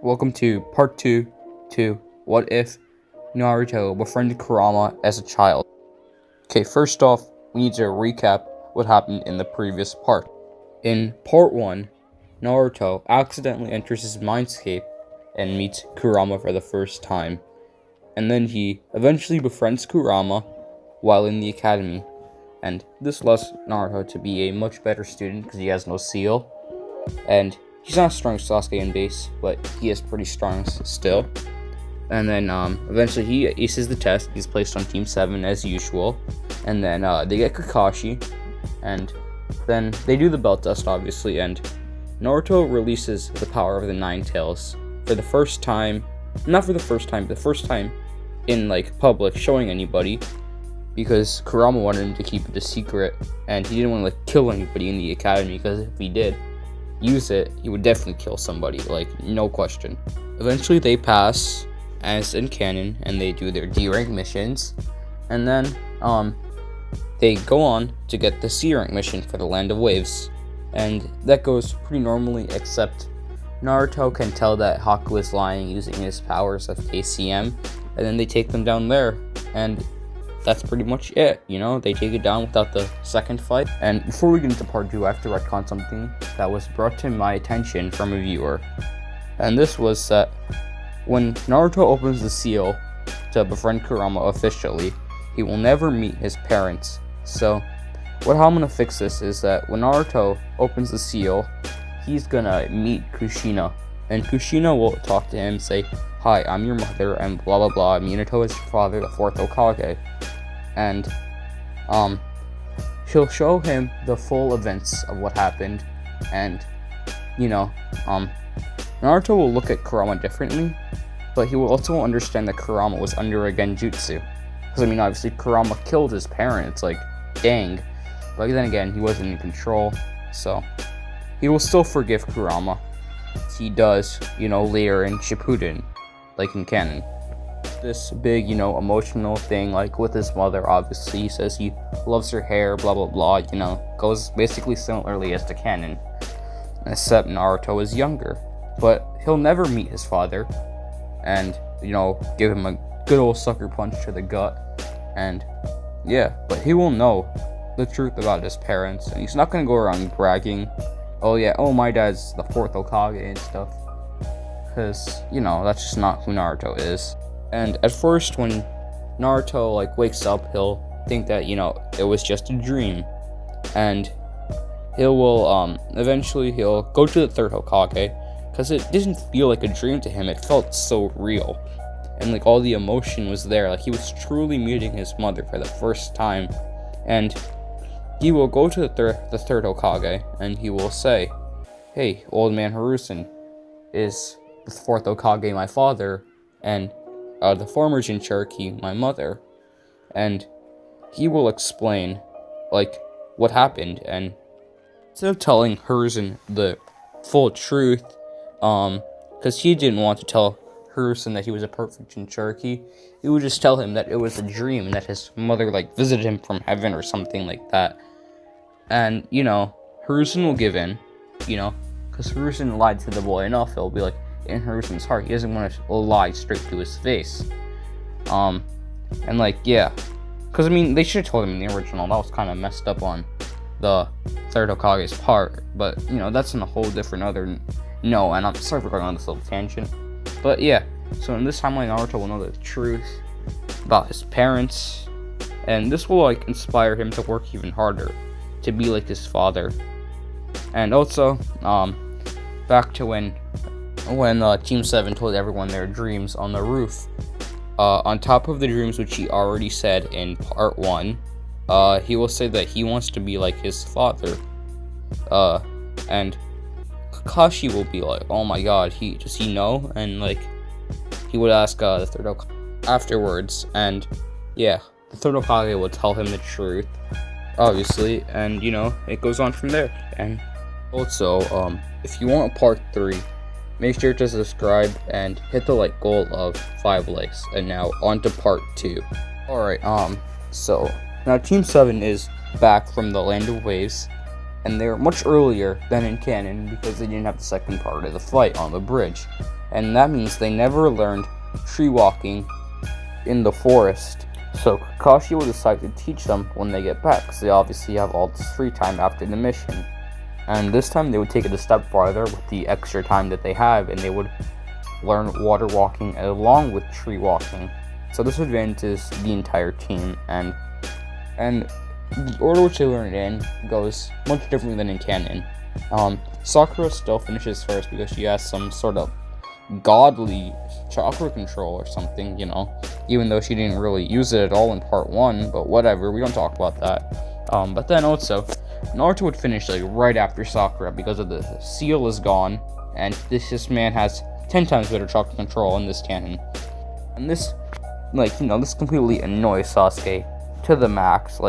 Welcome to part 2 to What If Naruto befriended Kurama as a child. Okay, first off, we need to recap what happened in the previous part. In part 1, Naruto accidentally enters his mindscape and meets Kurama for the first time. And then he eventually befriends Kurama while in the academy. And this allows Naruto to be a much better student because he has no seal. And he's not as strong as Sasuke in base, but he is pretty strong still. And then eventually he aces the test. He's placed on Team 7 as usual. And then they get Kakashi. And then they do the belt test, obviously. And Naruto releases the power of the Nine Tails for the first time. Not for the first time, but the first time in public, showing anybody. Because Kurama wanted him to keep it a secret. And he didn't want to kill anybody in the academy, because if he did use it, he would definitely kill somebody, no question. Eventually they pass as in canon, and they do their D rank missions, and then they go on to get the C rank mission for the Land of Waves, and that goes pretty normally, except Naruto can tell that Haku is lying using his powers of ACM, and then they take them down there, and that's pretty much it, they take it down without the second fight. And before we get into part 2, I have to retcon something that was brought to my attention from a viewer. And this was that when Naruto opens the seal to befriend Kurama officially, he will never meet his parents. So how I'm gonna fix this is that when Naruto opens the seal, he's gonna meet Kushina. And Kushina will talk to him, say, "Hi, I'm your mother, and blah blah blah. Minato is your father, the 4th Hokage." And she'll show him the full events of what happened, and Naruto will look at Kurama differently, but he will also understand that Kurama was under a genjutsu. Because obviously Kurama killed his parents, dang. But then again, he wasn't in control, so he will still forgive Kurama. He does, later in Shippuden, in canon. This big, emotional thing, with his mother, obviously. He says he loves her hair, blah, blah, blah, goes basically similarly as to canon. Except Naruto is younger. But he'll never meet his father and, give him a good old sucker punch to the gut. And, yeah, but he will know the truth about his parents. And he's not going to go around bragging, my dad's the 4th Hokage and stuff. Because, that's just not who Naruto is. And at first, when Naruto, wakes up, he'll think that, it was just a dream. And eventually he'll go to the 3rd Hokage, because it didn't feel like a dream to him. It felt so real. And, all the emotion was there. He was truly meeting his mother for the first time. And he will go to the 3rd Hokage, and he will say, "Hey, old man Hiruzen, is the 4th Hokage my father, and the former Jinchuriki my mother?" And he will explain, what happened, and instead of telling Hiruzen the full truth, because he didn't want to tell Hiruzen that he was a perfect Jinchuriki, he would just tell him that it was a dream, and that his mother, visited him from heaven or something like that. And, Hiruzen will give in, because Hiruzen lied to the boy enough. It'll be in Hiruzen's heart, he doesn't want to lie straight to his face. And yeah, because they should have told him in the original. That was kind of messed up on the 3rd Hokage's part, but that's in a whole different and I'm sorry for going on this little tangent, but yeah. So in this timeline, Naruto will know the truth about his parents, and this will inspire him to work even harder to be like his father. And also, back to when Team 7 told everyone their dreams on the roof. On top of the dreams which he already said in part 1, he will say that he wants to be like his father. And Kakashi will be like, "Oh my god, does he know?" And he would ask the 3rd Hokage afterwards, and yeah, the 3rd Hokage will tell him the truth, obviously, and it goes on from there. And also, if you want part 3, make sure to subscribe and hit the goal of 5 likes. And now on to part 2. Alright, so now Team 7 is back from the Land of Waves, and they're much earlier than in canon because they didn't have the second part of the fight on the bridge. and that means they never learned tree walking in the forest. So Kakashi will decide to teach them when they get back, because they obviously have all this free time after the mission. And this time they would take it a step farther with the extra time that they have, and they would learn water walking along with tree walking. So this advantages the entire team, and the order which they learn it in goes much differently than in canon. Sakura still finishes first because she has some sort of godly chakra control or something, even though she didn't really use it at all in part 1, but whatever, we don't talk about that. But then also, Naruto would finish right after Sakura because of the seal is gone, and this man has 10 times better chakra control in this canon. And this, this completely annoys Sasuke to the max.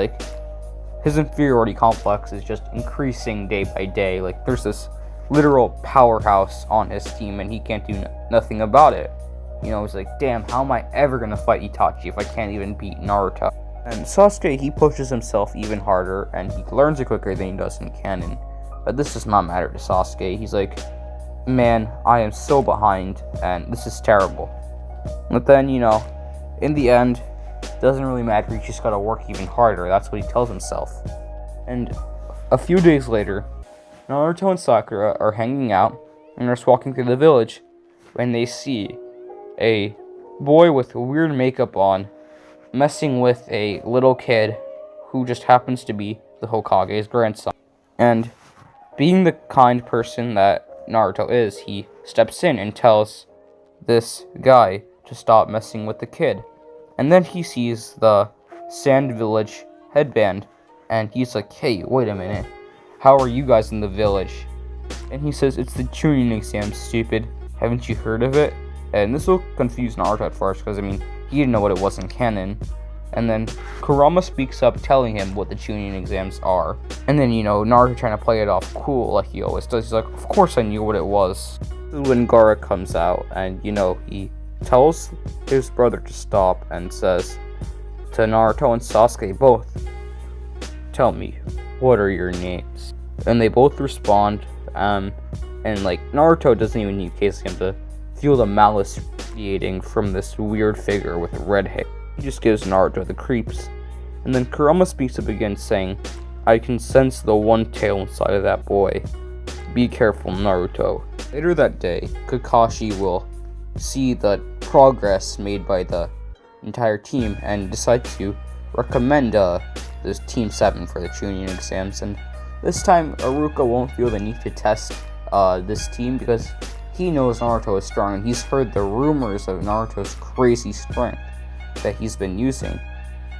His inferiority complex is just increasing day by day. There's this literal powerhouse on his team, and he can't do nothing about it. He's like, damn, how am I ever gonna fight Itachi if I can't even beat Naruto? And Sasuke, he pushes himself even harder, and he learns it quicker than he does in canon. But this does not matter to Sasuke. He's like, man, I am so behind, and this is terrible. But then, in the end, doesn't really matter, he just gotta work even harder. That's what he tells himself. And a few days later, Naruto and Sakura are hanging out, and they're just walking through the village, when they see a boy with weird makeup on, messing with a little kid who just happens to be the Hokage's grandson. And being the kind person that Naruto is, he steps in and tells this guy to stop messing with the kid. And then he sees the Sand Village headband, and he's like, hey, wait a minute, how are you guys in the village? And he says, it's the Chunin exam, stupid, haven't you heard of it? And this will confuse Naruto at first, because he didn't know what it was in canon. And then Kurama speaks up telling him what the Chunin exams are. And then, Naruto trying to play it off cool like he always does. He's like, of course I knew what it was. When Gaara comes out, and, he tells his brother to stop and says to Naruto and Sasuke both, tell me, what are your names? And they both respond, and Naruto doesn't even need Kaseyama to feel the malice radiating from this weird figure with red hair. He just gives Naruto the creeps. And then Kurama speaks up again saying, I can sense the one tail inside of that boy. Be careful, Naruto. Later that day, Kakashi will see the progress made by the entire team and decide to recommend this Team 7 for the Chunin exams. And this time, Iruka won't feel the need to test this team because he knows Naruto is strong, and he's heard the rumors of Naruto's crazy strength that he's been using.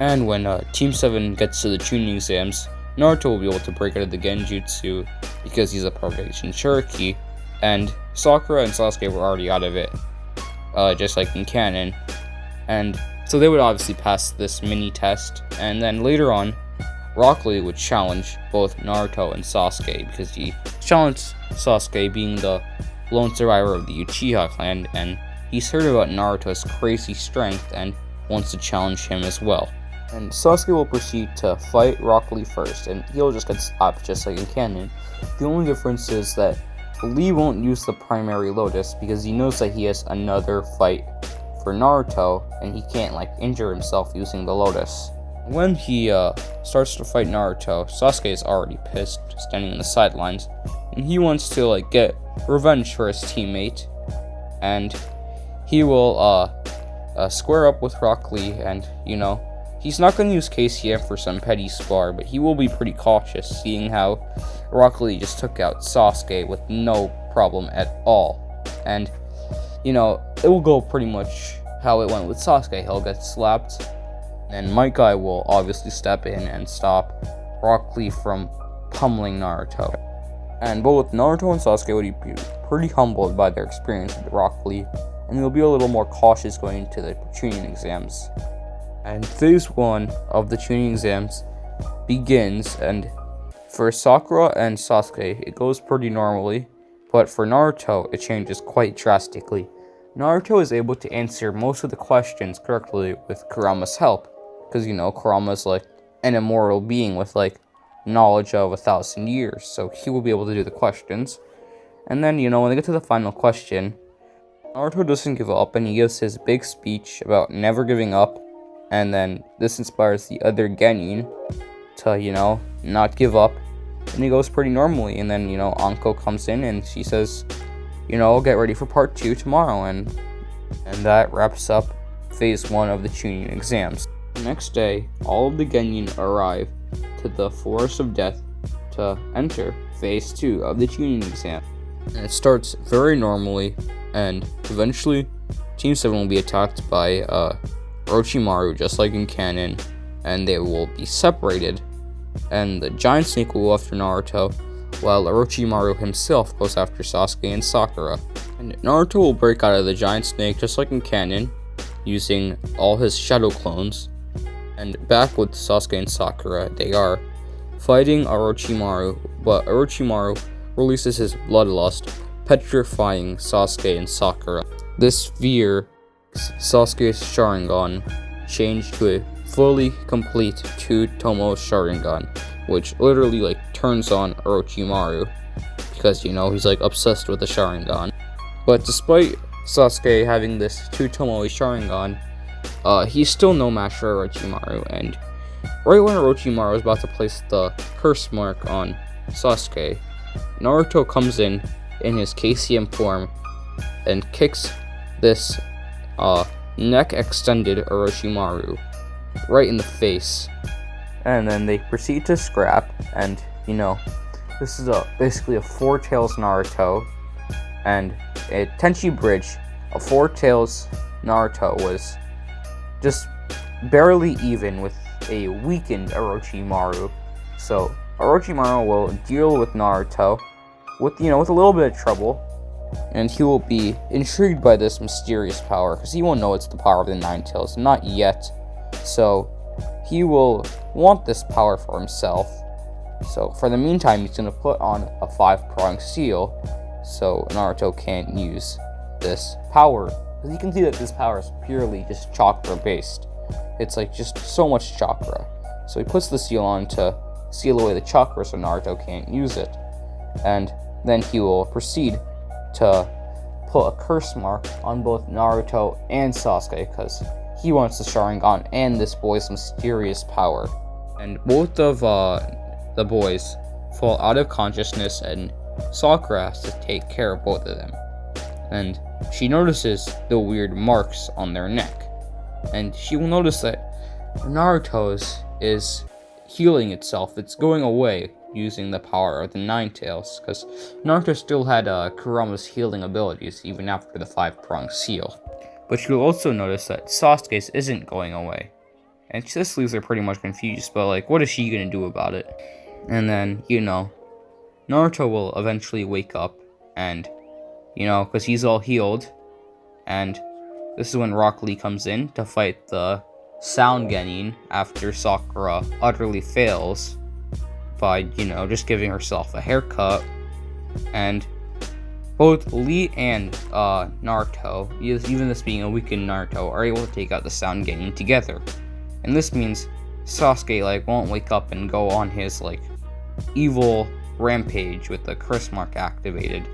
And when Team 7 gets to the Chunin exams, Naruto will be able to break out of the Genjutsu because he's a Privation Cherokee, and Sakura and Sasuke were already out of it, just like in canon. And so they would obviously pass this mini test, and then later on, Rock Lee would challenge both Naruto and Sasuke, because he challenged Sasuke being the lone survivor of the Uchiha clan, and he's heard about Naruto's crazy strength and wants to challenge him as well. And Sasuke will proceed to fight Rock Lee first, and he'll just get slapped just like in canon. The only difference is that Lee won't use the primary Lotus because he knows that he has another fight for Naruto, and he can't injure himself using the Lotus. When he starts to fight Naruto, Sasuke is already pissed, standing on the sidelines, and he wants to get revenge for his teammate, and he will square up with Rock Lee, and he's not going to use KCM for some petty spar, but he will be pretty cautious, seeing how Rock Lee just took out Sasuke with no problem at all. And it will go pretty much how it went with Sasuke. He'll get slapped, and Might Guy will obviously step in and stop Rock Lee from pummeling Naruto. And both Naruto and Sasuke would be pretty humbled by their experience with Rock Lee, and they'll be a little more cautious going into the Chunin exams. And phase 1 of the Chunin exams begins, and for Sakura and Sasuke, it goes pretty normally, but for Naruto, it changes quite drastically. Naruto is able to answer most of the questions correctly with Kurama's help, because, Kurama's an immortal being with, knowledge of 1,000 years, so he will be able to do the questions. And then, when they get to the final question, Naruto doesn't give up, and he gives his big speech about never giving up, and then this inspires the other Genin to, not give up, and he goes pretty normally, and then, Anko comes in, and she says, get ready for part 2 tomorrow, and that wraps up phase 1 of the Chunin exams. The next day, all of the Genin arrive to the Forest of Death to enter phase 2 of the Chunin exam. And it starts very normally, and eventually, Team 7 will be attacked by Orochimaru, just like in canon, and they will be separated, and the giant snake will go after Naruto, while Orochimaru himself goes after Sasuke and Sakura. And Naruto will break out of the giant snake, just like in canon, using all his shadow clones, and back with Sasuke and Sakura, they are fighting Orochimaru, but Orochimaru releases his bloodlust, petrifying Sasuke and Sakura. This fear Sasuke's Sharingan changed to a fully complete 2-tomo Sharingan, which literally turns on Orochimaru, because he's obsessed with the Sharingan. But despite Sasuke having this 2-tomo Sharingan, he's still no match for Orochimaru, and right when Orochimaru is about to place the curse mark on Sasuke, Naruto comes in his KCM form and kicks this neck extended Orochimaru right in the face, and then they proceed to scrap. And this is basically a Four Tails Naruto, and a Tenchi Bridge. A Four Tails Naruto was just barely even with a weakened Orochimaru, so Orochimaru will deal with Naruto with a little bit of trouble, and he will be intrigued by this mysterious power, because he won't know it's the power of the Nine Tails, not yet. So he will want this power for himself. So for the meantime, he's going to put on a 5-pronged seal, so Naruto can't use this power. Because you can see that this power is purely just chakra based. It's just so much chakra. So he puts the seal on to seal away the chakra so Naruto can't use it. And then he will proceed to put a curse mark on both Naruto and Sasuke, because he wants the Sharingan and this boy's mysterious power. And both of the boys fall out of consciousness, and Sakura has to take care of both of them. And she notices the weird marks on their neck, and she will notice that Naruto's is healing itself. It's going away using the power of the Nine Tails, because Naruto still had Kurama's healing abilities even after the 5-pronged seal. But you'll also notice that Sasuke's isn't going away, and this leaves her pretty much confused, but what is she gonna do about it? And then, Naruto will eventually wake up, and, because he's all healed, and this is when Rock Lee comes in to fight the Sound Genin after Sakura utterly fails by, just giving herself a haircut. And both Lee and Naruto, even this being a weakened Naruto, are able to take out the Sound Genin together. And this means Sasuke, won't wake up and go on his, evil rampage with the curse mark activated.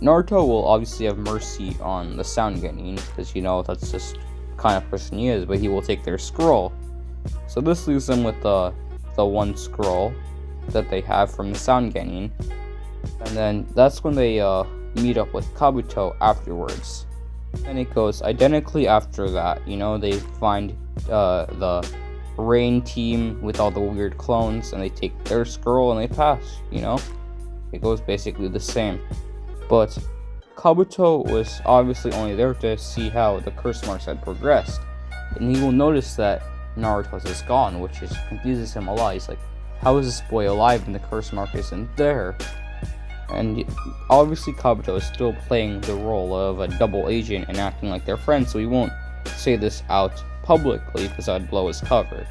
Naruto will obviously have mercy on the Sound Genin, because, that's just the kind of person he is, but he will take their scroll. So this leaves them with the one scroll that they have from the Sound Genin. And then that's when they meet up with Kabuto afterwards. And it goes identically after that. They find the Rain team with all the weird clones, and they take their scroll and they pass. It goes basically the same. But Kabuto was obviously only there to see how the curse marks had progressed, and he will notice that Naruto's is gone, which confuses him a lot. He's like, how is this boy alive and the curse mark isn't there? And obviously Kabuto is still playing the role of a double agent and acting like they're friends, so he won't say this out publicly because that'd blow his cover.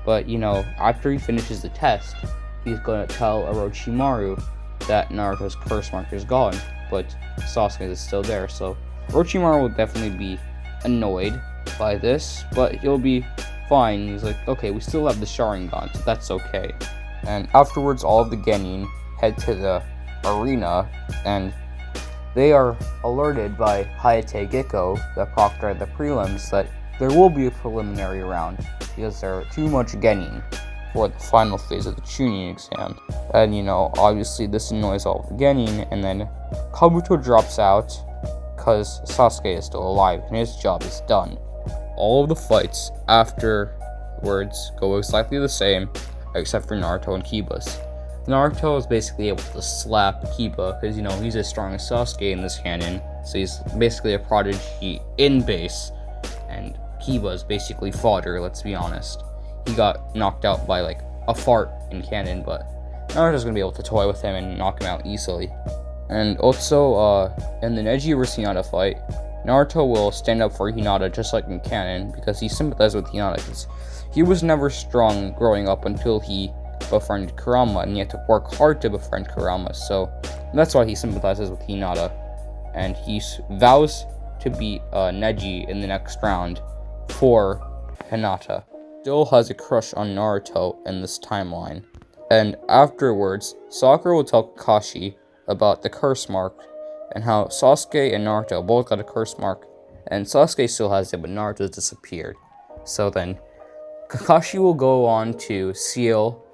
But, after he finishes the test, he's going to tell Orochimaru that Naruto's curse mark is gone, but Sasuke is still there, so Orochimaru will definitely be annoyed by this, but he'll be fine. He's like, okay, we still have the Sharingan, so that's okay. And afterwards, all of the Genin head to the arena, and they are alerted by Hayate Gecko, the proctor of the prelims, that there will be a preliminary round because there are too much genin for the final phase of the Chunin exam. And obviously this annoys all the genin, and then Kabuto drops out because Sasuke is still alive and his job is done. All of the fights afterwards go exactly the same, except for Naruto and Kiba's. Naruto is basically able to slap Kiba because, he's as strong as Sasuke in this canon, so he's basically a prodigy in base, and Kiba is basically fodder, let's be honest. He got knocked out by, like, a fart in canon, but Naruto's gonna be able to toy with him and knock him out easily. And also, in the Neji vs Hinata fight, Naruto will stand up for Hinata just like in canon, because he sympathized with Hinata, because he was never strong growing up until he befriended Kurama, and he had to work hard to befriend Kurama, so that's why he sympathizes with Hinata, and he vows to beat Neji in the next round for Hinata. Still has a crush on Naruto in this timeline. And afterwards, Sakura will tell Kakashi about the curse mark, and how Sasuke and Naruto both got a curse mark, and Sasuke still has it, but Naruto's disappeared. So then, Kakashi will go on to seal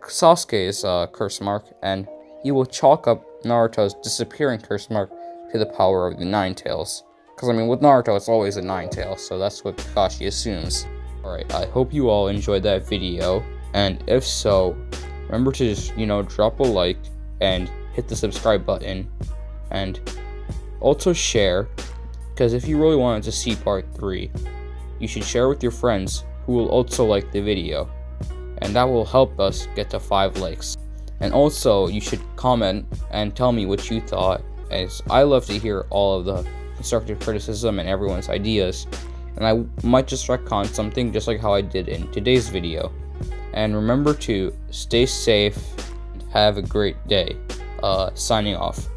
Sasuke's curse mark, and he will chalk up Naruto's disappearing curse mark to the power of the Nine Tails. Because, with Naruto, it's always a Nine Tails, so that's what Kakashi assumes. Alright, I hope you all enjoyed that video, and if so, remember to just, drop a like, and hit the subscribe button, and also share, because if you really wanted to see part 3, you should share with your friends who will also like the video, and that will help us get to 5 likes. And also, you should comment and tell me what you thought, as I love to hear all of the constructive criticism and everyone's ideas, and I might just retcon something just like how I did in today's video. And remember to stay safe and have a great day. Signing off.